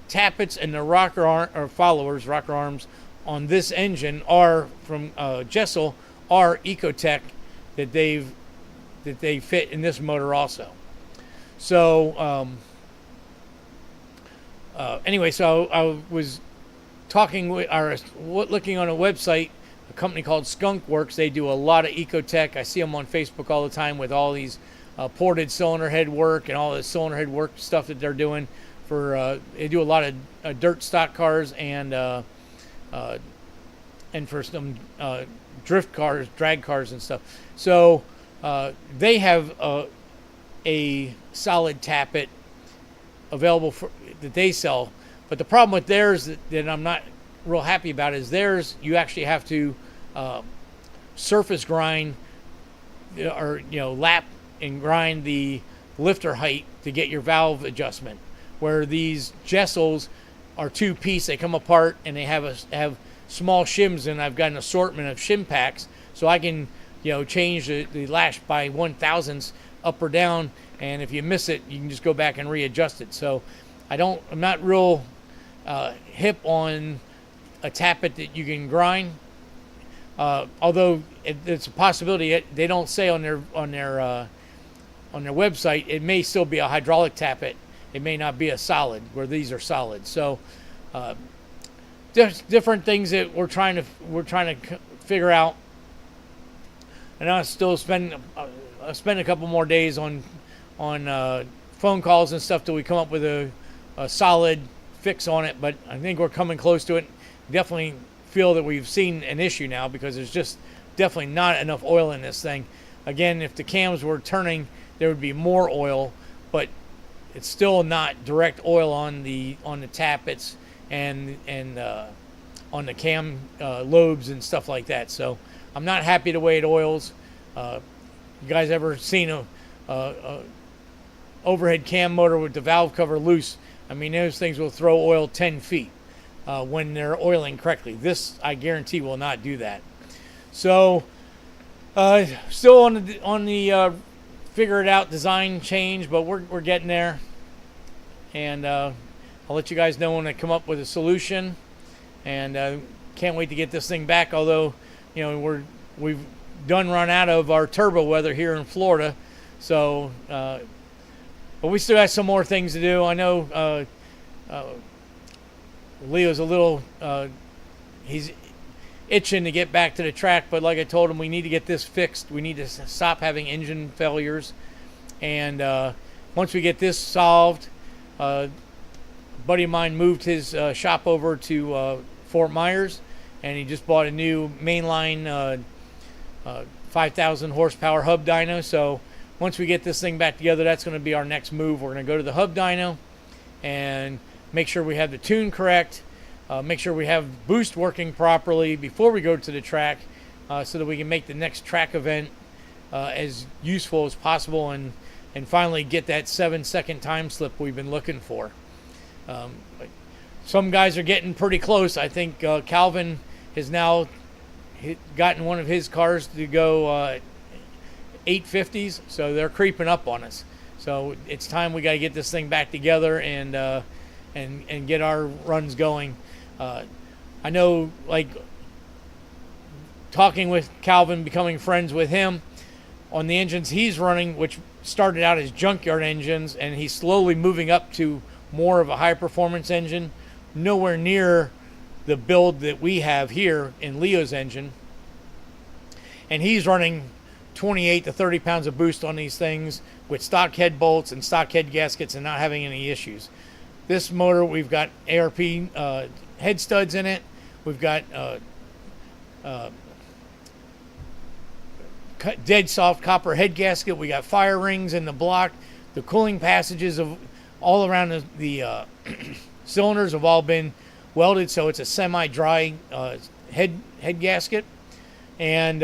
tappets and the rocker arms on this engine are from Jessel are Ecotech that they fit in this motor also. So anyway, so I was looking on a website, a company called Skunk Works. They do a lot of Ecotech. I see them on Facebook all the time with all these ported cylinder head work and all the cylinder head work stuff that they're doing for. They do a lot of dirt stock cars and for some drift cars, drag cars, and stuff. So they have a solid tappet available that they sell. But the problem with theirs that I'm not real happy about is theirs, you actually have to surface grind or lap and grind the lifter height to get your valve adjustment, where these Jessels are two-piece. They come apart and they have small shims, and I've got an assortment of shim packs, so I can change the lash by 1/1000 up or down, and if you miss it, you can just go back and readjust it. So I'm not real hip on a tappet that you can grind, although it's a possibility. They don't say on their website it may still be a hydraulic tappet. It may not be a solid, where these are solid. So different things that we're trying to figure out. And I still spend a couple more days on phone calls and stuff till we come up with a solid fix on it. But I think we're coming close to it. Definitely feel that we've seen an issue now, because there's just definitely not enough oil in this thing. Again, if the cams were turning, there would be more oil, but it's still not direct oil on the tappets and on the cam lobes and stuff like that. So I'm not happy the way it oils. You guys ever seen a overhead cam motor with the valve cover loose? I mean, those things will throw oil 10 feet when they're oiling correctly. This, I guarantee, will not do that. So still on the figure it out design change, but we're getting there. And I'll let you guys know when I come up with a solution. And can't wait to get this thing back. Although we've done run out of our turbo weather here in Florida, so but we still got some more things to do. I know Leo's a little he's itching to get back to the track, but like I told him, we need to get this fixed. We need to stop having engine failures, and once we get this solved, a buddy of mine moved his shop over to Fort Myers, and he just bought a new mainline 5,000 horsepower hub dyno. So once we get this thing back together, that's going to be our next move. We're going to go to the hub dyno and make sure we have the tune correct, make sure we have boost working properly before we go to the track, so that we can make the next track event as useful as possible, and finally get that 7-second time slip we've been looking for. Some guys are getting pretty close. I think Calvin has now gotten one of his cars to go 850s, so they're creeping up on us. So it's time we got to get this thing back together and get our runs going. I know, like, talking with Calvin, becoming friends with him on the engines he's running, which started out as junkyard engines, and he's slowly moving up to more of a high performance engine, nowhere near the build that we have here in Leo's engine. And he's running 28 to 30 pounds of boost on these things with stock head bolts and stock head gaskets and not having any issues. This motor, we've got ARP head studs in it. We've got dead soft copper head gasket. We got fire rings in the block. The cooling passages of all around the cylinders have all been welded, so it's a semi-dry head gasket. And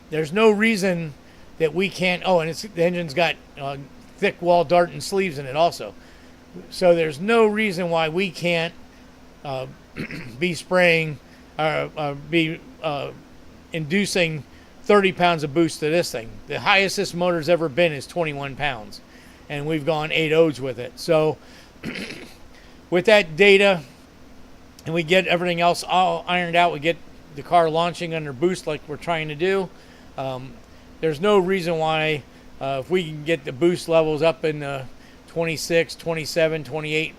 there's no reason that we can't. Oh, and the engine's got thick wall dart and sleeves in it also. So there's no reason why we can't be spraying be inducing 30 pounds of boost to this thing. The highest this motor's ever been is 21 pounds, and we've gone 8 O's with it. So with that data, and we get everything else all ironed out, we get the car launching under boost like we're trying to do. There's no reason why, if we can get the boost levels up in the 26, 27, 28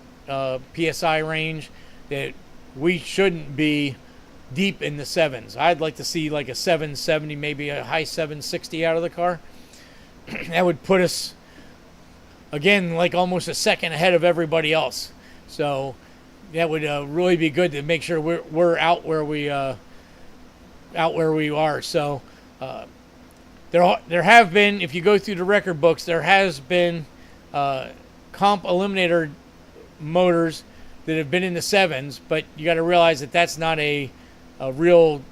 PSI range, that we shouldn't be deep in the sevens. I'd like to see like a 770, maybe a high 760 out of the car. That would put us, again, like almost a second ahead of everybody else. So that would really be good to make sure we're out where we are. So there have been, if you go through the record books, there has been comp eliminator motors that have been in the sevens, but you got to realize that that's not a real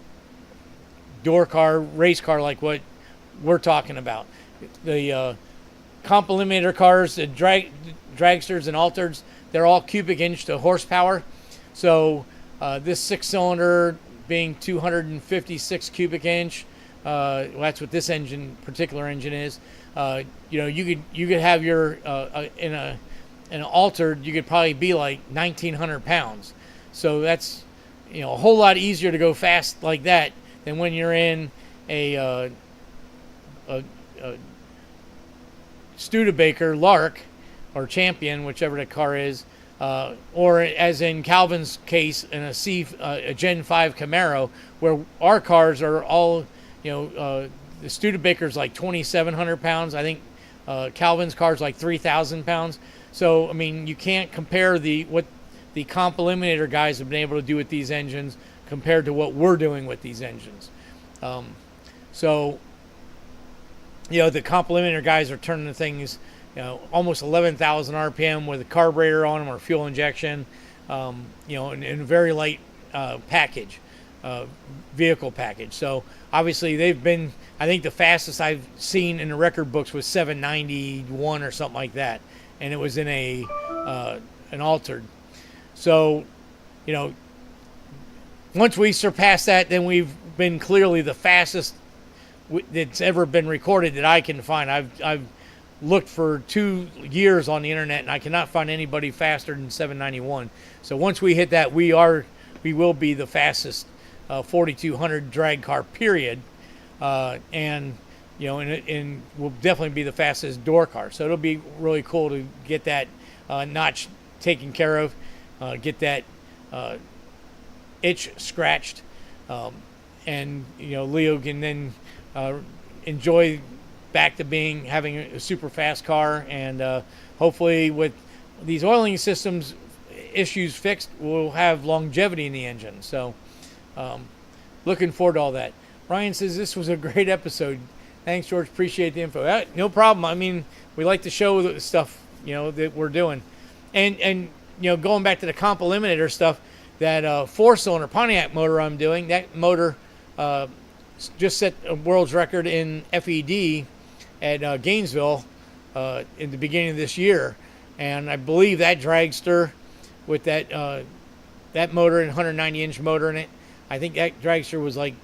door car, race car like what we're talking about. The comp eliminator cars, the dragsters and altereds, they're all cubic inch to horsepower. So this 6-cylinder being 256 cubic inch, well, that's what this particular engine is. You could have your in an altered, you could probably be like 1,900 pounds. So that's a whole lot easier to go fast like that than when you're in a Studebaker Lark or Champion, whichever the car is, or as in Calvin's case, in a Gen 5 Camaro, where our cars are all, the Studebaker's like 2,700 pounds. I think Calvin's car's like 3,000 pounds. So, I mean, you can't compare what the comp eliminator guys have been able to do with these engines compared to what we're doing with these engines. So, the comp eliminator guys are turning the things, almost 11,000 RPM with a carburetor on them or fuel injection, in a very light package, vehicle package. So obviously they've been, I think the fastest I've seen in the record books was 791 or something like that, and it was in an altered. So, once we surpass that, then we've been clearly the fastest that's ever been recorded that I can find. I've looked for 2 years on the internet, and I cannot find anybody faster than 791. So once we hit that, we will be the fastest 4,200 drag car, period. And we'll definitely be the fastest door car. So it'll be really cool to get that notch taken care of, get that itch scratched, and Leo can then enjoy back to having a super fast car, and hopefully with these oiling systems issues fixed, we'll have longevity in the engine. So looking forward to all that. Ryan says this was a great episode. Thanks, George. Appreciate the info. No problem. I mean, we like to show the stuff that we're doing, and going back to the comp eliminator stuff, that 4-cylinder Pontiac motor I'm doing, that motor just set a world's record in FED at Gainesville in the beginning of this year, and I believe that dragster with that motor and 190-inch motor in it, I think that dragster was like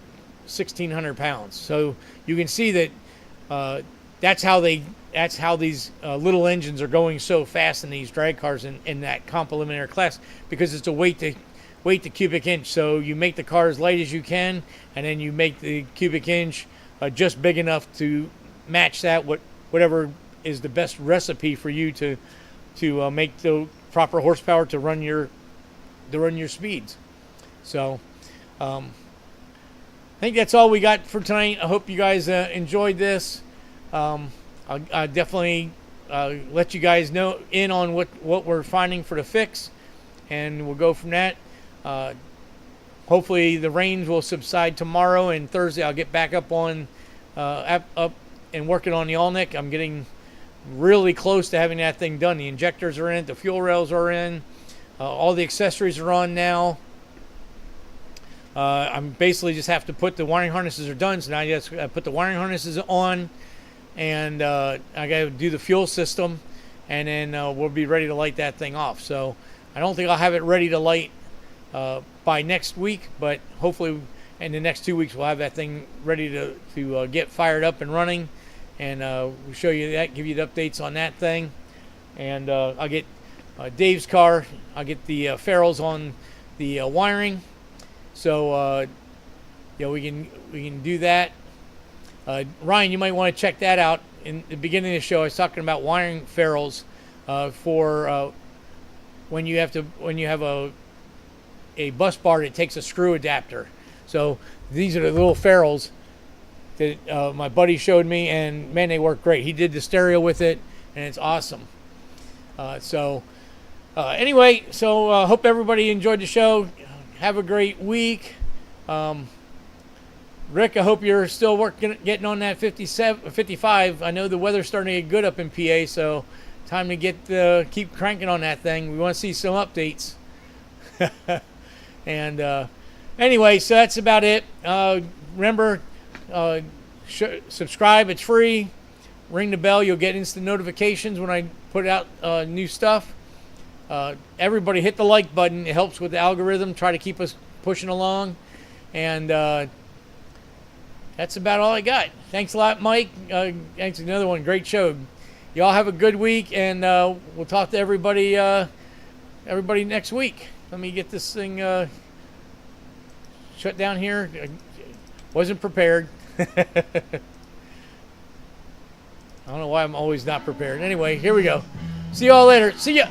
1,600 pounds. So you can see that that's how these little engines are going so fast in these drag cars in that comp eliminator class, because it's a weight to cubic inch. So you make the car as light as you can, and then you make the cubic inch just big enough to match that whatever is the best recipe for you to make the proper horsepower to run your speeds. So I think that's all we got for tonight. I hope you guys enjoyed this. I'll definitely let you guys know on what we're finding for the fix, and we'll go from that. Hopefully the rains will subside tomorrow, and Thursday I'll get back up on up and working on the Allnick. I'm getting really close to having that thing done. The injectors are in, the fuel rails are in, all the accessories are on now. I'm basically just have to put the wiring harnesses are done, so now I just put the wiring harnesses on, and I got to do the fuel system, and then we'll be ready to light that thing off. So I don't think I'll have it ready to light by next week, but hopefully in the next 2 weeks we'll have that thing ready to get fired up and running, and we'll show you that, give you the updates on that thing, and I'll get Dave's car. I'll get the ferrules on the wiring, so we can do that. Ryan, you might want to check that out. In the beginning of the show, I was talking about wiring ferrules for when you have a bus bar that takes a screw adapter. So these are the little ferrules that my buddy showed me, and man, they work great. He did the stereo with it, and it's awesome. Anyway, hope everybody enjoyed the show. Have a great week. Rick, I hope you're still getting on that 55. I know the weather's starting to get good up in PA, so time to keep cranking on that thing. We want to see some updates. And anyway, so that's about it. Remember, subscribe. It's free. ring the bell. You'll get instant notifications when I put out new stuff. Everybody hit the like button. It helps with the algorithm. Try to keep us pushing along. And that's about all I got. Thanks a lot, Mike. Thanks, another one. Great show. Y'all have a good week, and we'll talk to everybody next week. Let me get this thing shut down here. I wasn't prepared. I don't know why I'm always not prepared. Anyway, here we go. See y'all later. See ya.